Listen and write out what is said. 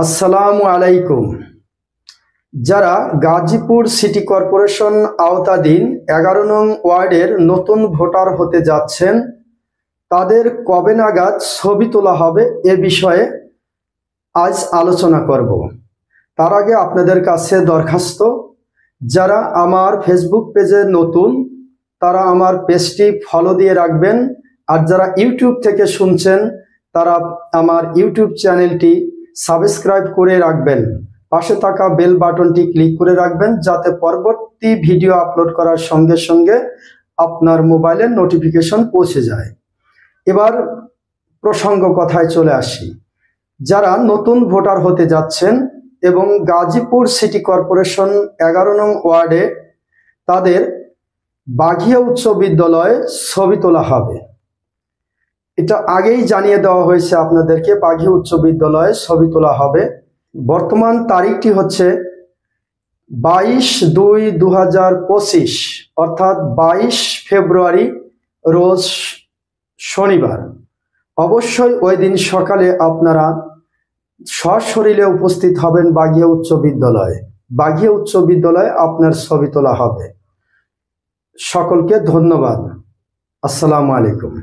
আসসালামু আলাইকুম। যারা গাজীপুর সিটি কর্পোরেশন আওতাধীন 11 নং ওয়ার্ডের নতুন ভোটার হতে যাচ্ছেন, তাদের কবে নাগাদ ছবি তোলা হবে এ বিষয়ে আজ আলোচনা করব। তার আগে আপনাদের কাছে দরখাস্ত, যারা আমার ফেসবুক পেজে নতুন তারা আমার পেজটি ফলো দিয়ে রাখবেন, আর যারা ইউটিউব থেকে শুনছেন তারা আমার ইউটিউব চ্যানেলটি সাবস্ক্রাইব করে রাখবেন। পাশে থাকা বেল বাটনটি ক্লিক করে রাখবেন, যাতে পরবর্তী ভিডিও আপলোড করার সঙ্গে সঙ্গে আপনার মোবাইলে নোটিফিকেশন পৌঁছে যায়। এবার প্রসঙ্গ কথায় চলে আসি। যারা নতুন ভোটার হতে যাচ্ছেন এবং গাজীপুর সিটি কর্পোরেশন 11 নং ওয়ার্ডে তাদের বাঘিয়া উচ্চ বিদ্যালয়ে ছবি তোলা হবে। এটা আগেই জানিয়ে দেওয়া হয়েছে আপনাদেরকে, বাঘিয়া উচ্চ বিদ্যালয়ে ছবি তোলা হবে। বর্তমান তারিখটি হচ্ছে 22/2/2025, অর্থাৎ 22 ফেব্রুয়ারি রোজ শনিবার। অবশ্যই ওই দিন সকালে আপনারা সশরীরে উপস্থিত হবেন বাঘিয়া উচ্চ বিদ্যালয়ে। বাঘিয়া উচ্চ বিদ্যালয়ে আপনার ছবি তোলা হবে। সকলকে ধন্যবাদ। আসসালামু আলাইকুম।